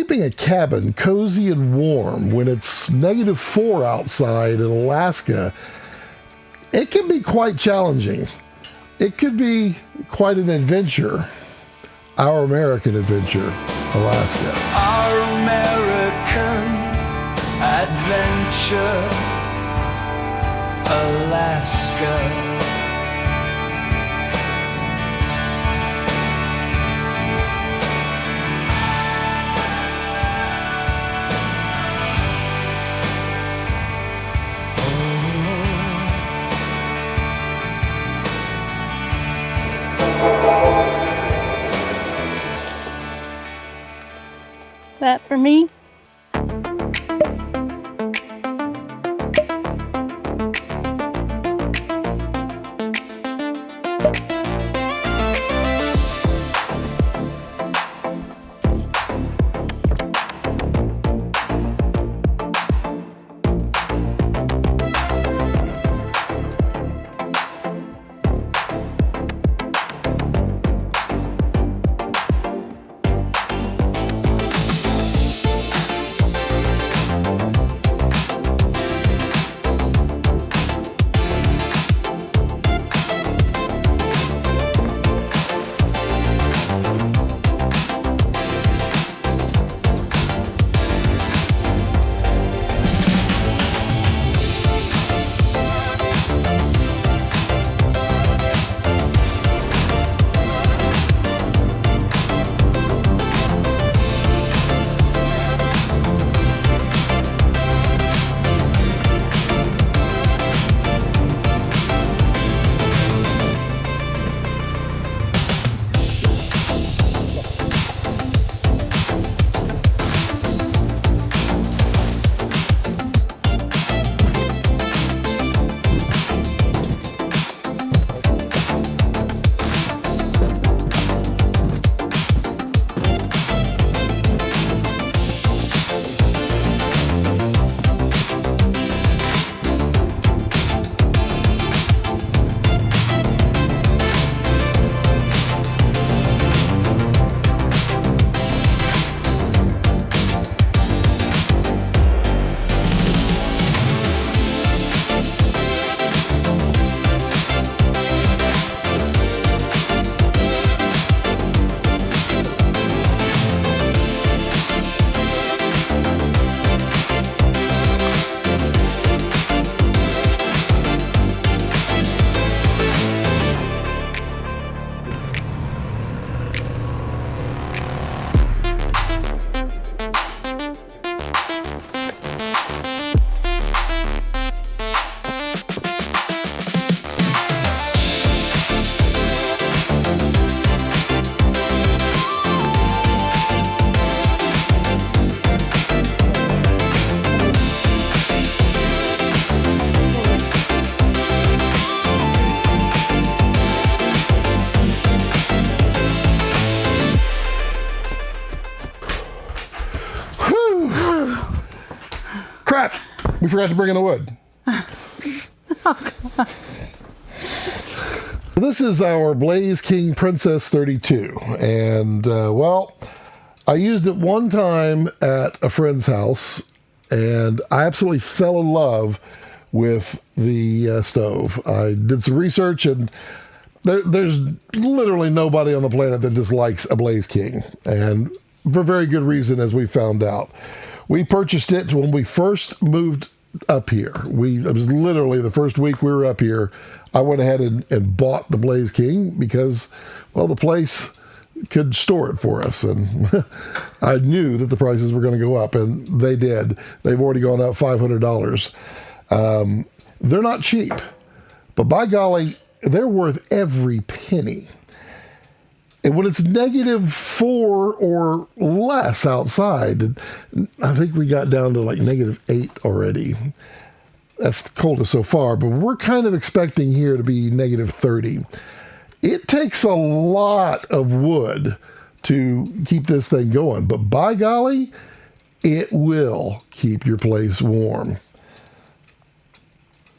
keeping a cabin cozy and warm when it's -4 outside in Alaska, it can be quite challenging. It could be quite an adventure. Our American adventure, Alaska. Our American adventure, Alaska. That for me? Crap! We forgot to bring in the wood. This is our Blaze King Princess 32. And, well, I used it one time at a friend's house, and I absolutely fell in love with the stove. I did some research, and there's literally nobody on the planet that dislikes a Blaze King, and for very good reason, as we found out. We purchased it when we first moved up here. It was literally the first week we were up here. I went ahead and bought the Blaze King because, well, the place could store it for us, and I knew that the prices were going to go up, and they did. They've already gone up $500. They're not cheap, but by golly, they're worth every penny. And when it's -4 or less outside, I think we got down to like -8 already. That's the coldest so far, but we're kind of expecting here to be -30. It takes a lot of wood to keep this thing going, but by golly, it will keep your place warm.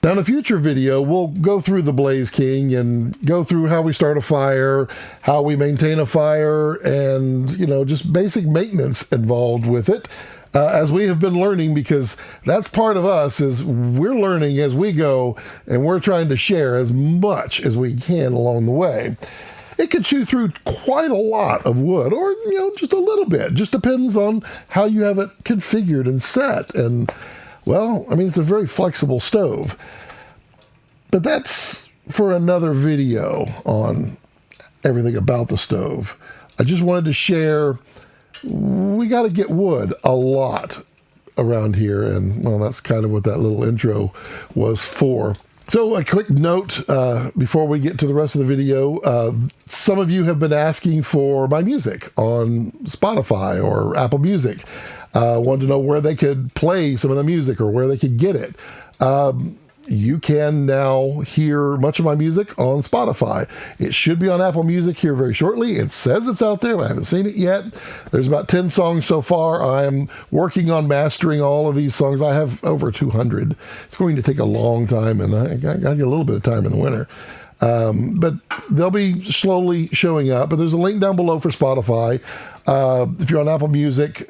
Now, in a future video, we'll go through the Blaze King and go through how we start a fire, how we maintain a fire, and, just basic maintenance involved with it. As we have been learning, because that's part of us, is we're learning as we go, and we're trying to share as much as we can along the way. It could chew through quite a lot of wood, or, just a little bit. Just depends on how you have it configured and set. And, it's a very flexible stove. But that's for another video on everything about the stove. I just wanted to share, we got to get wood a lot around here. And, that's kind of what that little intro was for. So a quick note before we get to the rest of the video. Some of you have been asking for my music on Spotify or Apple Music. Wanted to know where they could play some of the music or where they could get it. You can now hear much of my music on Spotify. It should be on Apple Music here very shortly. It says it's out there, but I haven't seen it yet. There's about 10 songs so far. I'm working on mastering all of these songs. I have over 200. It's going to take a long time, and I got to get a little bit of time in the winter. But they'll be slowly showing up. But there's a link down below for Spotify. If you're on Apple Music,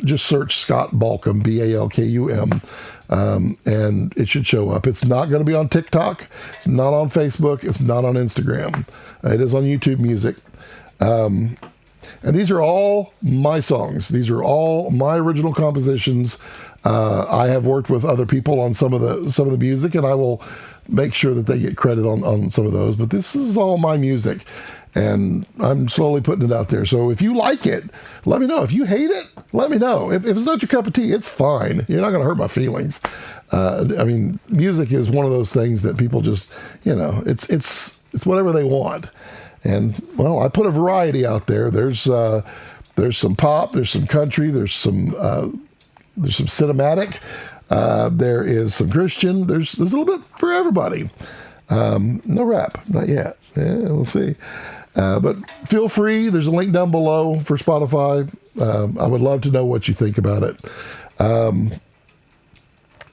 just search Scott Balkum, Balkum. And it should show up. It's not going to be on TikTok. It's not on Facebook. It's not on Instagram. It is on YouTube Music. And these are all my songs. These are all my original compositions. I have worked with other people on some of the music, and I will make sure that they get credit on some of those. But this is all my music, and I'm slowly putting it out there. So if you like it, let me know. If you hate it, let me know. If it's not your cup of tea, it's fine. You're not going to hurt my feelings. Music is one of those things that people just, it's whatever they want. And, I put a variety out there. There's some pop, there's some country, there's some cinematic, there is some Christian, there's a little bit for everybody. No rap, not yet. Yeah, we'll see. But feel free. There's a link down below for Spotify. I would love to know what you think about it.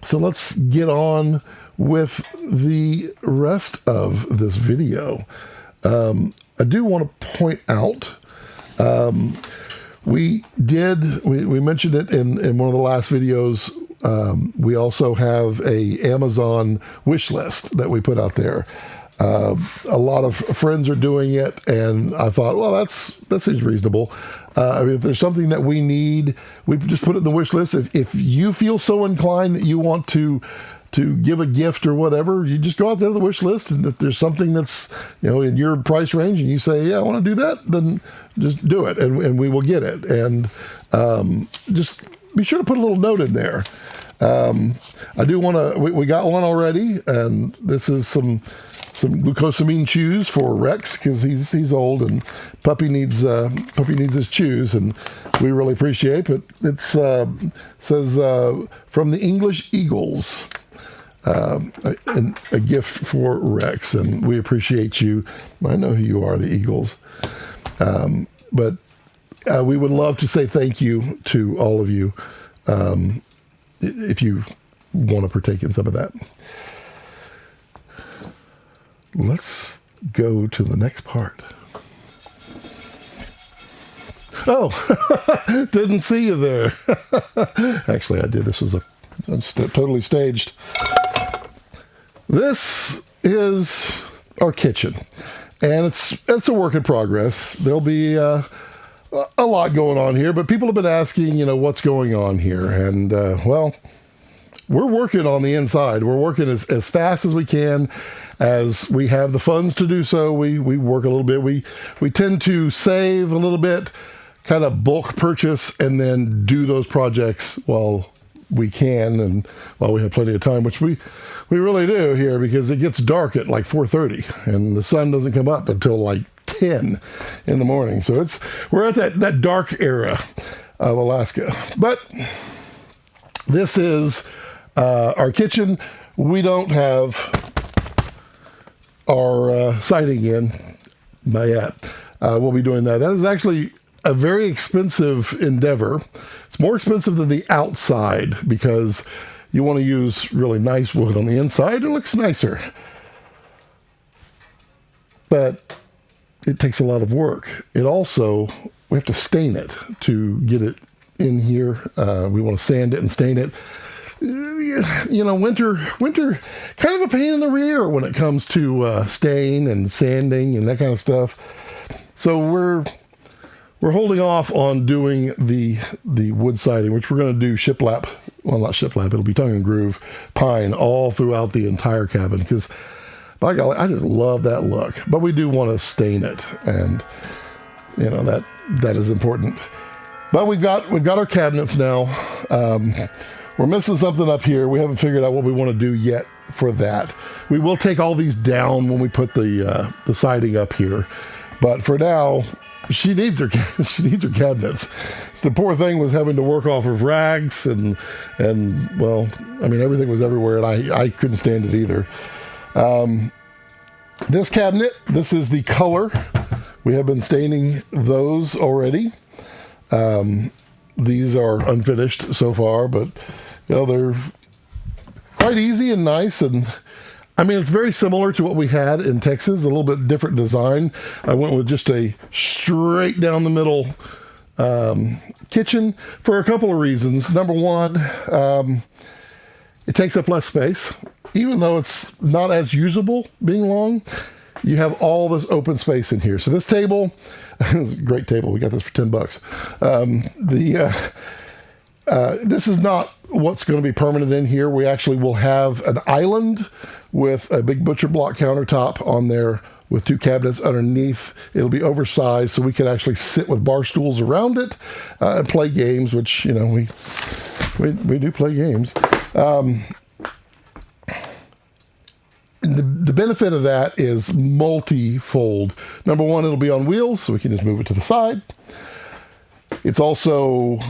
So let's get on with the rest of this video. I do want to point out, we mentioned it in one of the last videos. We also have a Amazon wish list that we put out there. A lot of friends are doing it, and I thought, that seems reasonable. If there's something that we need, we just put it in the wish list. If you feel so inclined that you want to give a gift or whatever, you just go out there to the wish list, and if there's something that's in your price range, and you say, yeah, I want to do that, then just do it, and we will get it. And just be sure to put a little note in there. I do want to. We got one already, and this is some glucosamine chews for Rex, because he's old and puppy needs his chews, and we really appreciate it. But it says from the English Eagles, a gift for Rex, and we appreciate you. I know who you are, the Eagles, but we would love to say thank you to all of you if you want to partake in some of that. Let's go to the next part. Oh, didn't see you there. Actually, I did. This was totally staged. This is our kitchen, and it's a work in progress. There'll be a lot going on here, but people have been asking, what's going on here, and we're working on the inside. We're working as fast as we can. As we have the funds to do so, we work a little bit. We tend to save a little bit, kind of bulk purchase, and then do those projects while we can and while we have plenty of time, which we really do here, because it gets dark at like 4:30 and the sun doesn't come up until like 10 in the morning. So we're at that dark era of Alaska. But this is our kitchen. We don't have our siding in, not yet. We'll be doing that. That is actually a very expensive endeavor. It's more expensive than the outside, because you want to use really nice wood on the inside, it looks nicer. But it takes a lot of work. It also, we have to stain it to get it in here. We want to sand it and stain it. You know, winter, kind of a pain in the rear when it comes to stain and sanding and that kind of stuff. So we're holding off on doing the wood siding, which we're going to do shiplap. Well, not shiplap. It'll be tongue and groove pine all throughout the entire cabin because, by golly, I just love that look. But we do want to stain it, and you know that is important. But we've got our cabinets now. We're missing something up here. We haven't figured out what we want to do yet for that. We will take all these down when we put the siding up here. But for now, she needs her cabinets. The poor thing was having to work off of rags and well, I mean, everything was everywhere, and I couldn't stand it either. This cabinet, this is the color. We have been staining those already. These are unfinished so far, but you know, they're quite easy and nice, and I mean, it's very similar to what we had in Texas, a little bit different design. I went with just a straight down the middle kitchen for a couple of reasons. Number one, it takes up less space. Even though it's not as usable being long, you have all this open space in here. So this table, this is a great table. We got this for $10. This is not what's going to be permanent in here. We actually will have an island with a big butcher block countertop on there with two cabinets underneath. It'll be oversized so we can actually sit with bar stools around it and play games, which, you know, we do play games. The benefit of that is multi-fold. Number one, it'll be on wheels, so we can just move it to the side. It's also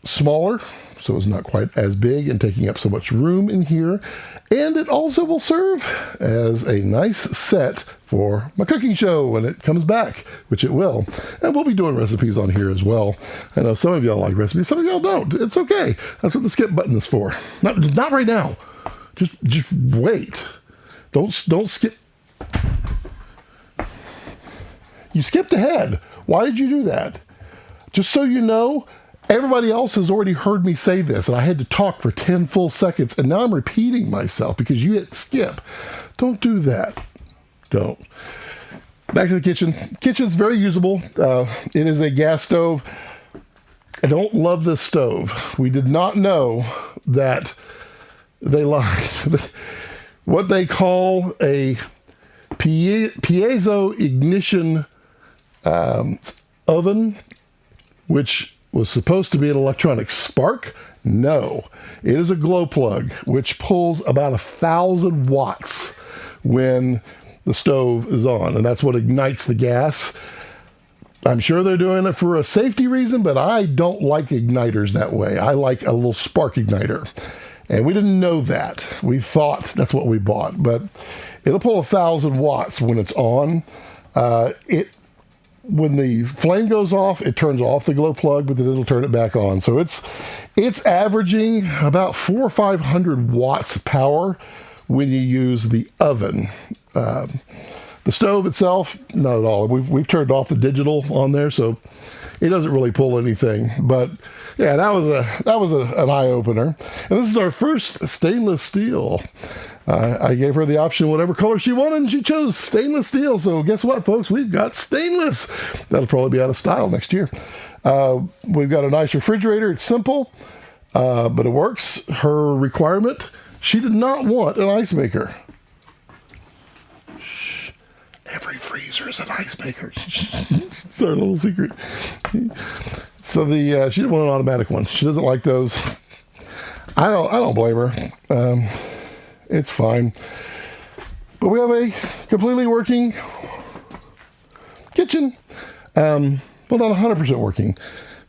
smaller, so it's not quite as big and taking up so much room in here. And it also will serve as a nice set for my cooking show when it comes back, which it will. And we'll be doing recipes on here as well. I know some of y'all like recipes, some of y'all don't. It's okay. That's what the skip button is for. Not right now. Just wait. Don't skip. You skipped ahead. Why did you do that? Just so you know, everybody else has already heard me say this, and I had to talk for 10 full seconds, and now I'm repeating myself because you hit skip. Don't do that. Don't. Back to the kitchen. Kitchen's very usable. It is a gas stove. I don't love this stove. We did not know that they lied. What they call a piezo ignition oven, which was supposed to be an electronic spark. No, it is a glow plug, which pulls about 1,000 watts when the stove is on, and that's what ignites the gas. I'm sure they're doing it for a safety reason, but I don't like igniters that way. I like a little spark igniter. And we didn't know that. We thought that's what we bought, but it'll pull 1,000 watts when it's on. When the flame goes off, it turns off the glow plug, but then it'll turn it back on. So it's averaging about 400 or 500 watts of power when you use the oven. The stove itself, not at all. We've turned off the digital on there, so it doesn't really pull anything. But yeah, that was an eye opener. And this is our first stainless steel. I gave her the option, whatever color she wanted, and she chose stainless steel. So guess what, folks? We've got stainless. That'll probably be out of style next year. We've got a nice refrigerator. It's simple, but it works. Her requirement, she did not want an ice maker. Shh. Every freezer is an ice maker. It's our little secret. So she didn't want an automatic one. She doesn't like those. I don't blame her. It's fine. But we have a completely working kitchen. Well, not 100% working.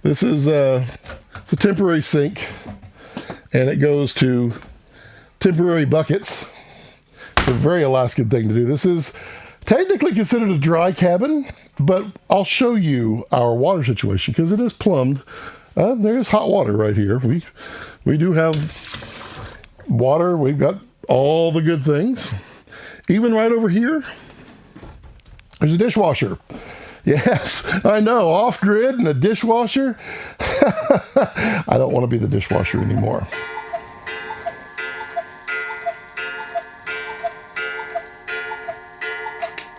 This is it's a temporary sink, and it goes to temporary buckets. It's a very Alaskan thing to do. This is technically considered a dry cabin, but I'll show you our water situation because it is plumbed. There is hot water right here. We do have water. We've got all the good things. Even right over here, there's a dishwasher. Yes, I know, off-grid and a dishwasher. I don't want to be the dishwasher anymore.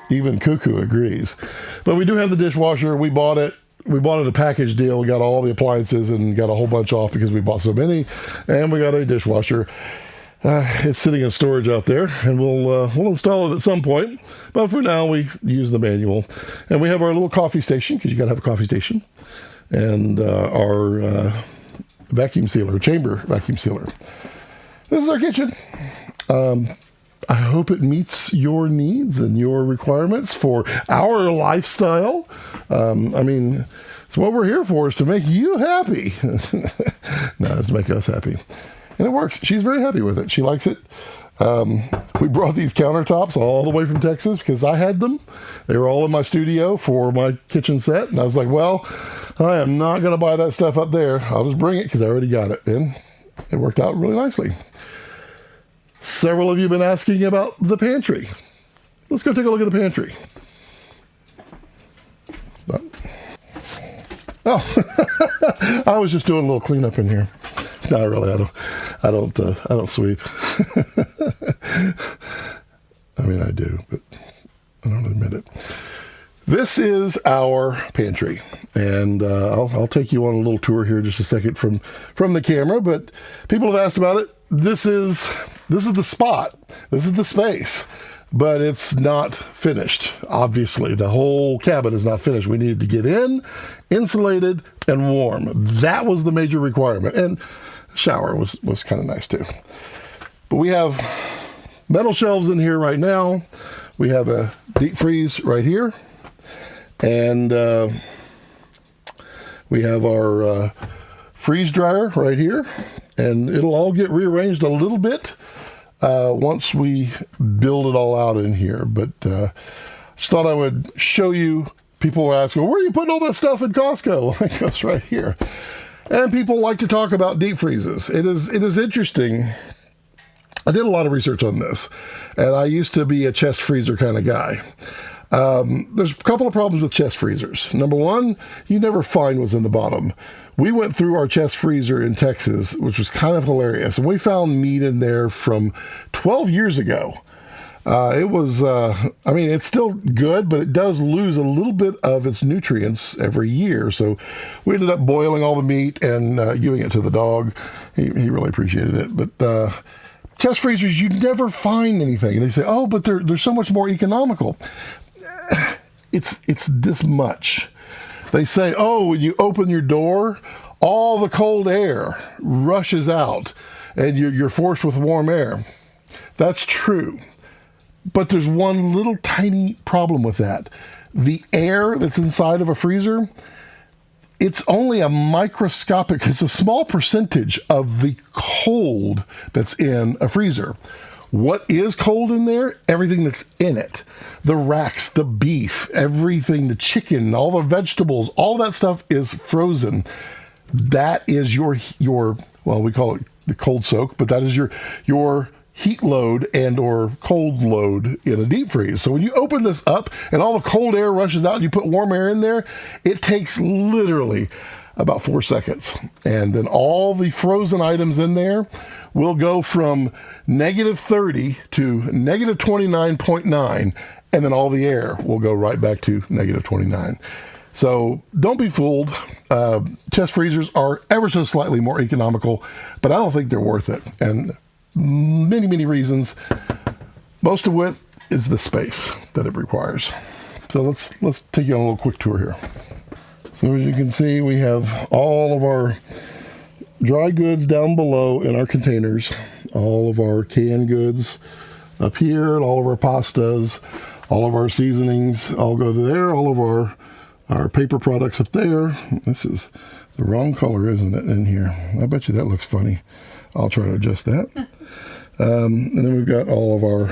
Even Cuckoo agrees. But we do have the dishwasher. We bought it. We bought it a package deal. We got all the appliances and got a whole bunch off because we bought so many. And we got a dishwasher. It's sitting in storage out there, and we'll install it at some point. But for now, we use the manual. And we have our little coffee station, because you got to have a coffee station. And our vacuum sealer, chamber vacuum sealer. This is our kitchen. I hope it meets your needs and your requirements for our lifestyle. It's what we're here for, is to make you happy. No, it's to make us happy. And it works. She's very happy with it. She likes it. We brought these countertops all the way from Texas because I had them. They were all in my studio for my kitchen set. And I was like, well, I am not going to buy that stuff up there. I'll just bring it because I already got it. And it worked out really nicely. Several of you have been asking about the pantry. Let's go take a look at the pantry. Oh, I was just doing a little cleanup in here. No, really, I don't sweep. I mean, I do, but I don't admit it. This is our pantry, and I'll take you on a little tour here in just a second from the camera. But people have asked about it. This is the spot. This is the space, but it's not finished. Obviously, the whole cabin is not finished. We needed to get in, insulated, and warm. That was the major requirement, and shower was kind of nice too. But we have metal shelves in here right now. We have a deep freeze right here, and we have our freeze dryer right here, and it'll all get rearranged a little bit once we build it all out in here. But just thought I would show you. People were asking, where are you putting all that stuff in Costco? It goes right here. And people like to talk about deep freezes. It is interesting. I did a lot of research on this, and I used to be a chest freezer kind of guy. There's a couple of problems with chest freezers. Number one, you never find what's in the bottom. We went through our chest freezer in Texas, which was kind of hilarious, and we found meat in there from 12 years ago. It was, it's still good, but it does lose a little bit of its nutrients every year. So we ended up boiling all the meat and giving it to the dog. He really appreciated it. But chest freezers, you never find anything. And they say, oh, but they're so much more economical. It's this much. They say, oh, when you open your door, all the cold air rushes out and you're forced with warm air. That's true. But there's one little tiny problem with that. The air that's inside of a freezer, it's only a microscopic, it's a small percentage of the cold that's in a freezer. What is cold in there? Everything that's in it. The racks, the beef, everything, the chicken, all the vegetables, all that stuff is frozen. That is your well, we call it the cold soak, but that is your heat load and or cold load in a deep freeze. So when you open this up and all the cold air rushes out and you put warm air in there, it takes literally about 4 seconds. And then all the frozen items in there will go from negative 30 to negative 29.9, and then all the air will go right back to negative 29. So don't be fooled. Chest freezers are ever so slightly more economical, but I don't think they're worth it. And many, many reasons, most of which is the space that it requires. So let's take you on a little quick tour here. So as you can see, we have all of our dry goods down below in our containers, all of our canned goods up here, and all of our pastas, all of our seasonings all go there, all of our paper products up there. This is the wrong color, isn't it, in here? I bet you that looks funny. I'll try to adjust that. And then we've got all of our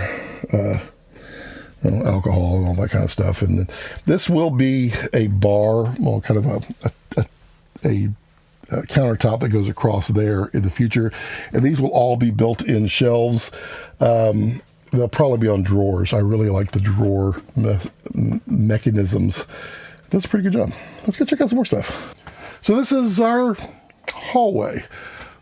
alcohol and all that kind of stuff. And this will be a bar, well, kind of a countertop that goes across there in the future. And these will all be built-in shelves. They'll probably be on drawers. I really like the drawer mechanisms. Does a pretty good job. Let's go check out some more stuff. So this is our hallway.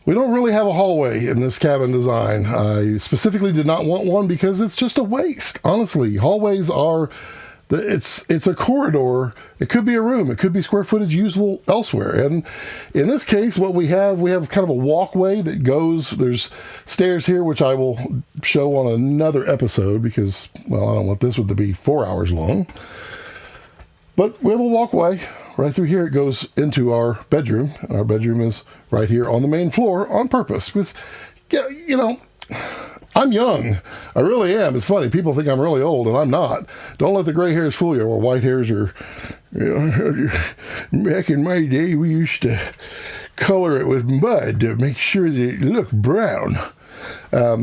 We don't really have a hallway in this cabin design. I specifically did not want one because it's just a waste. Honestly, hallways are, it's a corridor. It could be a room. It could be square footage usable elsewhere. And in this case, what we have kind of a walkway that goes, there's stairs here, which I will show on another episode because, well, I don't want this one to be 4 hours long. But we have a walkway. Right through here, it goes into our bedroom. Our bedroom is right here on the main floor on purpose. Because, you know, I'm young. I really am. It's funny. People think I'm really old, and I'm not. Don't let the gray hairs fool you, or white hairs, or, you know, back in my day, we used to color it with mud to make sure that it looked brown. But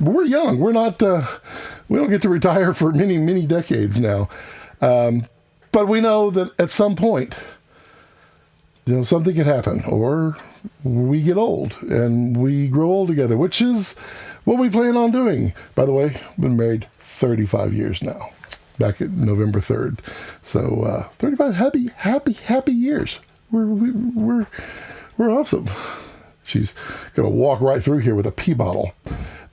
we're young. We're not, we don't get to retire for many, many decades now. But we know that at some point, you know, something can happen, or we get old and we grow old together, which is what we plan on doing. By the way, I've been married 35 years now, back at November 3rd. So 35 happy years. We're awesome. She's gonna walk right through here with a pee bottle.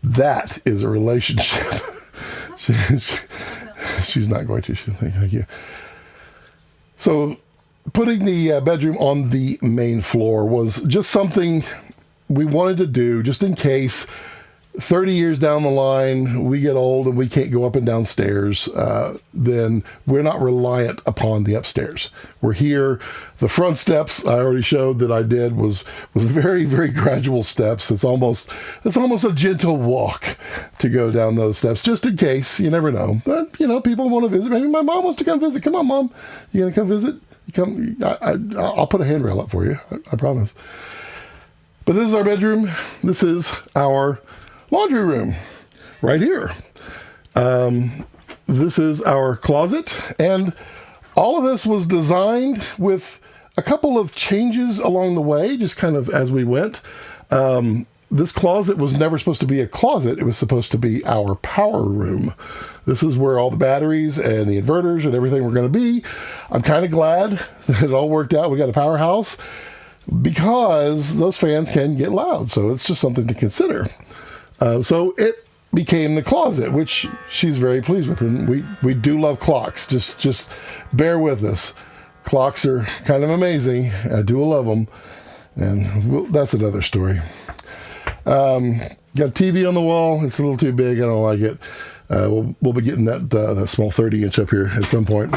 That is a relationship. She's not going to. She'll think, thank you. So putting the bedroom on the main floor was just something we wanted to do just in case 30 years down the line we get old and we can't go up and down stairs. Then we're not reliant upon the upstairs. We're here. The front steps I already showed that I did was very, very gradual steps. It's almost a gentle walk to go down those steps, just in case. You never know. But, you know, people want to visit. Maybe my mom wants to come visit. Come on, Mom. You gonna come visit? You come. I'll put a handrail up for you. I promise. But this is our bedroom. This is our laundry room right here. This is our closet, and all of this was designed with a couple of changes along the way, just kind of as we went. This closet was never supposed to be a closet. It was supposed to be our power room. This is where all the batteries and the inverters and everything were going to be. I'm kind of glad that it all worked out. We got a powerhouse because those fans can get loud. So it's just something to consider. So it became the closet, which she's very pleased with. And we do love clocks. Just bear with us. Clocks are kind of amazing. I do love them. And that's another story. Got a TV on the wall. It's a little too big. I don't like it. We'll be getting that small 30-inch up here at some point.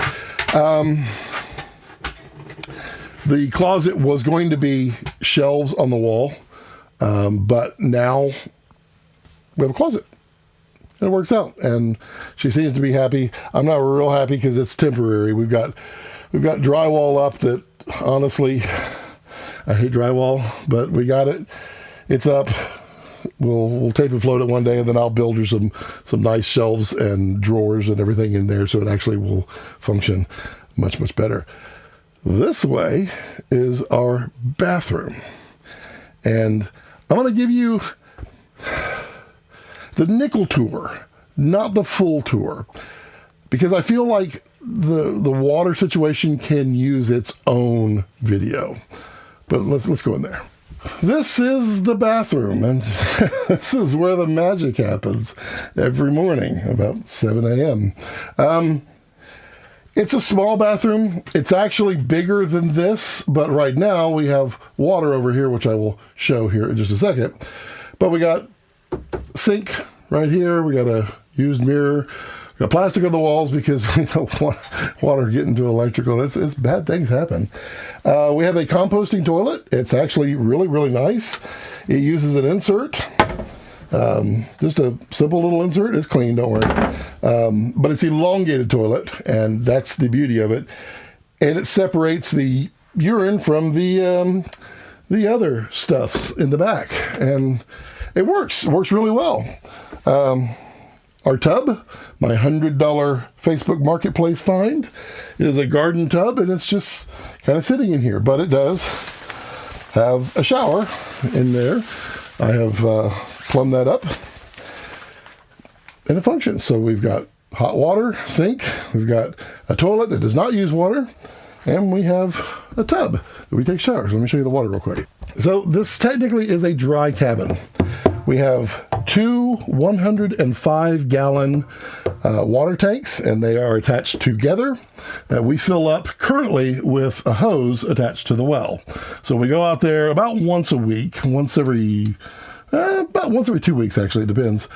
The closet was going to be shelves on the wall, but now we have a closet. And it works out, and she seems to be happy. I'm not real happy because it's temporary. We've got drywall up that, honestly, I hate drywall, but we got it. It's up. We'll tape and float it one day, and then I'll build her some nice shelves and drawers and everything in there so it actually will function much, much better. This way is our bathroom. And I'm going to give you the nickel tour, not the full tour, because I feel like the water situation can use its own video. But let's go in there. This is the bathroom, and this is where the magic happens every morning about 7 a.m. It's a small bathroom. It's actually bigger than this, but right now we have water over here, which I will show here in just a second. But we got sink right here. We got a used mirror. We got plastic on the walls because we don't want water getting to electrical. It's bad things happen. We have a composting toilet. It's actually really, really nice. It uses an insert. Just a simple little insert. It's clean, don't worry. But it's elongated toilet, and that's the beauty of it. And it separates the urine from the other stuffs in the back, and it works. It works really well. Our tub, my $100 Facebook Marketplace find, it is a garden tub, and it's just kind of sitting in here, but it does have a shower in there. I have plumbed that up, and it functions. So we've got hot water sink, we've got a toilet that does not use water, and we have a tub that we take showers. Let me show you the water real quick. So this technically is a dry cabin. We have two 105-gallon water tanks, and they are attached together. We fill up currently with a hose attached to the well. So we go out there about once a week, about once every 2 weeks, actually. It depends.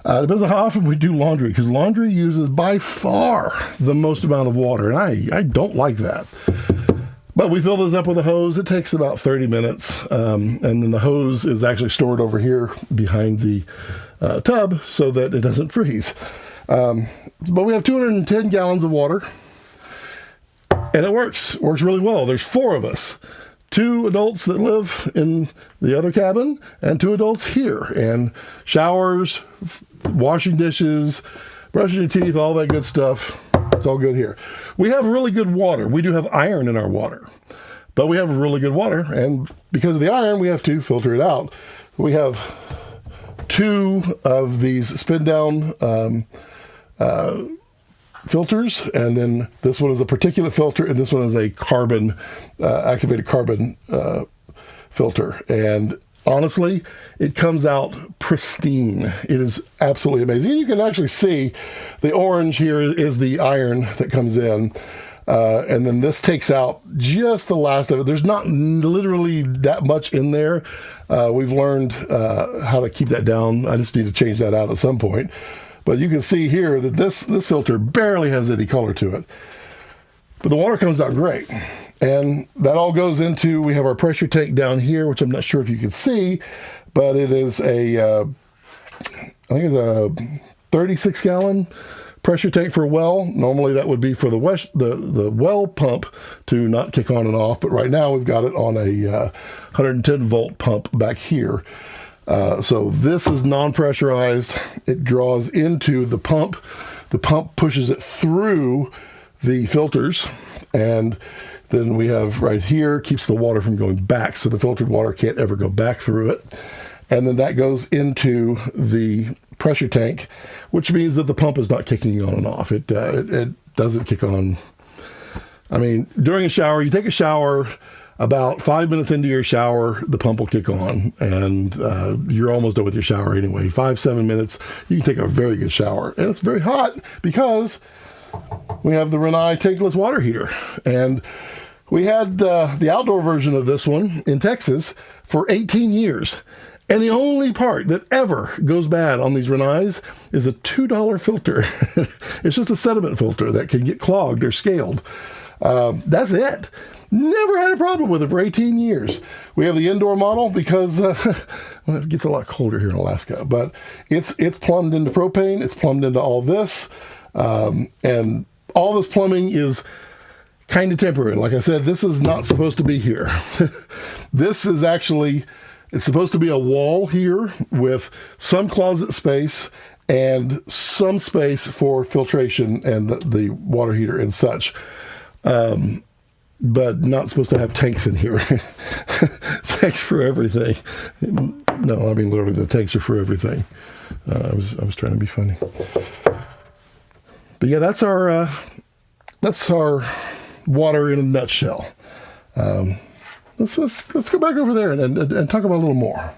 Depends on how often we do laundry, because laundry uses by far the most amount of water, and I don't like that. But we fill this up with a hose. It takes about 30 minutes, and then the hose is actually stored over here behind the tub so that it doesn't freeze. But we have 210 gallons of water, and it works really well. There's 4 of us. 2 adults that live in the other cabin, and 2 adults here. And showers, washing dishes, brushing your teeth, all that good stuff. It's all good here. We have really good water. We do have iron in our water, but we have really good water. And because of the iron, we have to filter it out. We have 2 of these spin down filters, and then this one is a particulate filter, and this one is a carbon activated carbon filter. And honestly, it comes out pristine. It is absolutely amazing. And you can actually see the orange here is the iron that comes in. And then this takes out just the last of it. There's not literally that much in there. We've learned how to keep that down. I just need to change that out at some point. But you can see here that this filter barely has any color to it. But the water comes out great. And that all goes into, we have our pressure tank down here, which I'm not sure if you can see, but it is I think it's a 36-gallon pressure tank for a well. Normally that would be for the well pump to not kick on and off, but right now we've got it on a 110-volt pump back here. So this is non-pressurized. It draws into the pump. The pump pushes it through the filters, and then we have right here, keeps the water from going back, so the filtered water can't ever go back through it. And then that goes into the pressure tank, which means that the pump is not kicking on and off. It doesn't kick on. I mean, during a shower, you take a shower, about 5 minutes into your shower, the pump will kick on, and you're almost done with your shower anyway. 5-7 minutes, you can take a very good shower. And it's very hot because we have the Rinnai tankless water heater. And we had the outdoor version of this one in Texas for 18 years. And the only part that ever goes bad on these Rinnais is a $2 filter. It's just a sediment filter that can get clogged or scaled. That's it. Never had a problem with it for 18 years. We have the indoor model because well, it gets a lot colder here in Alaska, but it's plumbed into propane. It's plumbed into all this. And all this plumbing is kind of temporary. Like I said, this is not supposed to be here. This is actually, it's supposed to be a wall here with some closet space and some space for filtration and the water heater and such. But not supposed to have tanks in here. Tanks for everything. No, I mean literally the tanks are for everything. I was trying to be funny. But yeah, that's our water in a nutshell. Let's go back over there and talk about a little more.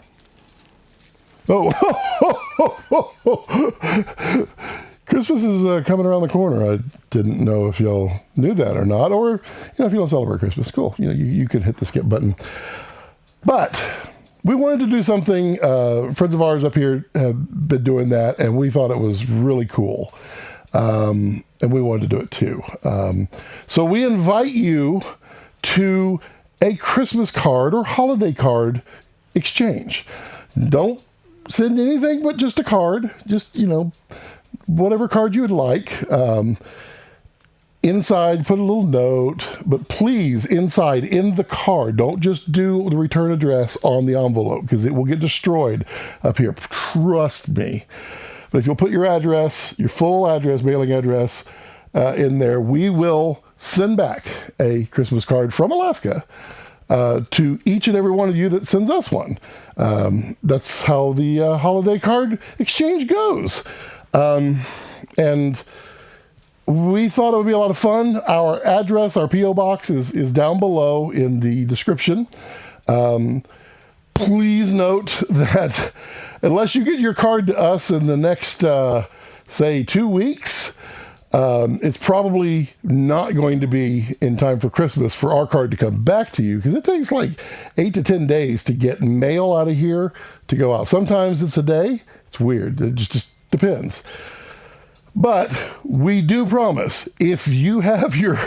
Christmas is coming around the corner. I didn't know if y'all knew that or not, or if you don't celebrate Christmas, cool. You could hit the skip button. But we wanted to do something. Friends of ours up here have been doing that, and we thought it was really cool. And we wanted to do it too. So we invite you to a Christmas card or holiday card exchange. Don't send anything but just a card. Just, whatever card you would like. Inside, put a little note, but please, inside, in the card, don't just do the return address on the envelope because it will get destroyed up here. Trust me. But if you'll put your address, your full address, mailing address in there, we will send back a Christmas card from Alaska to each and every one of you that sends us one. That's how the holiday card exchange goes. And we thought it would be a lot of fun. Our address, our P.O. box is down below in the description. Please note that unless you get your card to us in the next, say, 2 weeks, it's probably not going to be in time for Christmas for our card to come back to you, because it takes like 8 to 10 days to get mail out of here to go out. Sometimes it's a day. It's weird. It just depends. But we do promise, if you have your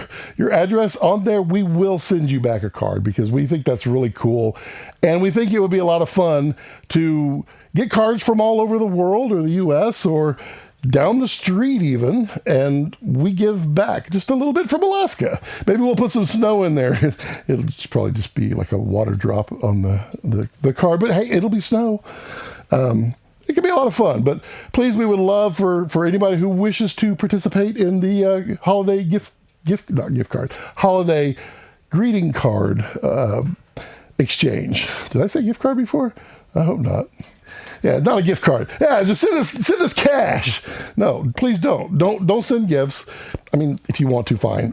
address on there, we will send you back a card, because we think that's really cool. And we think it would be a lot of fun to get cards from all over the world, or the U.S., or down the street even, and we give back just a little bit from Alaska. Maybe we'll put some snow in there. It'll probably just be like a water drop on the card, but hey, it'll be snow. It can be a lot of fun, but please, we would love for anybody who wishes to participate in the holiday holiday greeting card exchange. Did I say gift card before? I hope not. Yeah, not a gift card. Yeah, just send us cash. No, please don't send gifts. I mean, if you want to, fine.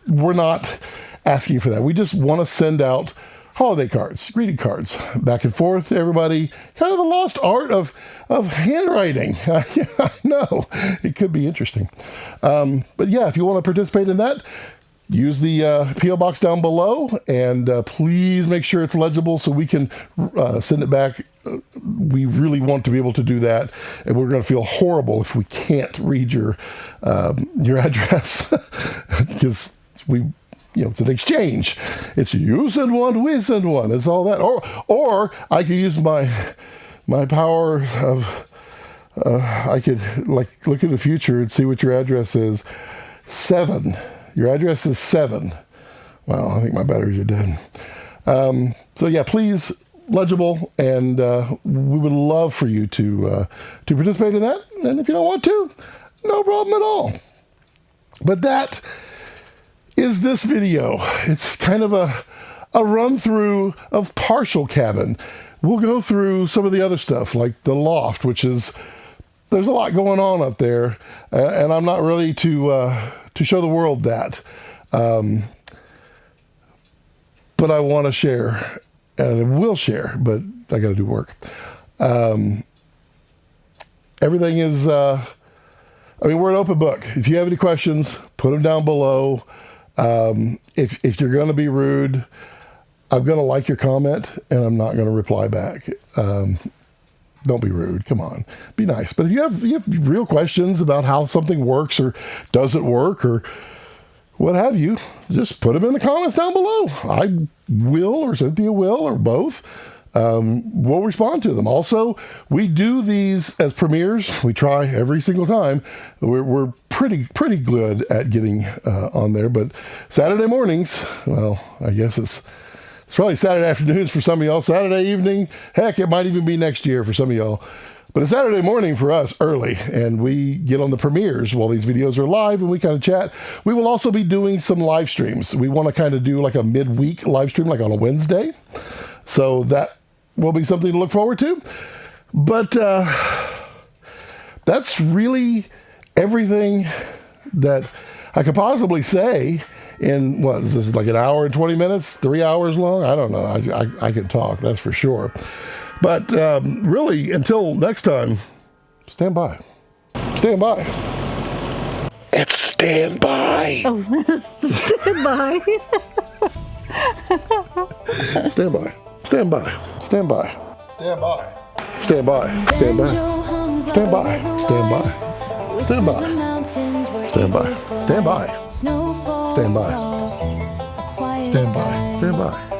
We're not asking for that. We just want to send out holiday cards, greeting cards, back and forth to everybody. Kind of the lost art of handwriting. I know, it could be interesting. But yeah, if you want to participate in that, use the P.O. box down below, and please make sure it's legible so we can send it back. We really want to be able to do that, and we're going to feel horrible if we can't read your address, because it's an exchange. It's you send one, we send one. It's all that. Or I could use my power of I could like look in the future and see what your address is. 7. Your address is 7. Well, I think my batteries are dead. So yeah, please, legible, and we would love for you to participate in that. And if you don't want to, no problem at all. But that is this video. It's kind of a run through of partial cabin. We'll go through some of the other stuff, like the loft, which is, there's a lot going on up there, and I'm not ready to show the world that. But I want to share, and I will share, but I got to do work. Everything is, we're an open book. If you have any questions, put them down below. If you're going to be rude, I'm going to like your comment, and I'm not going to reply back. Don't be rude. Come on, be nice. But if you have real questions about how something works or doesn't work or what have you, just put them in the comments down below. I will, or Cynthia will, or both. We'll respond to them. Also, we do these as premieres. We try every single time. We're pretty good at getting on there. But Saturday mornings, well, I guess it's probably Saturday afternoons for some of y'all. Saturday evening, heck, it might even be next year for some of y'all. But it's Saturday morning for us early, and we get on the premieres while these videos are live, and we kind of chat. We will also be doing some live streams. We want to kind of do like a midweek live stream, like on a Wednesday. So that will be something to look forward to. But that's really everything that I could possibly say in, what is this, like an hour and 20 minutes, 3 hours long? I don't know. I can talk, that's for sure. But really, until next time, stand by. Stand by. It's stand by. Oh, stand by. Stand by. Stand by. Stand by. Stand by. Stand by. Stand by. Stand by. Stand by. Stand by. Stand by. Stand by. Stand by. Stand by. Stand by. Stand by.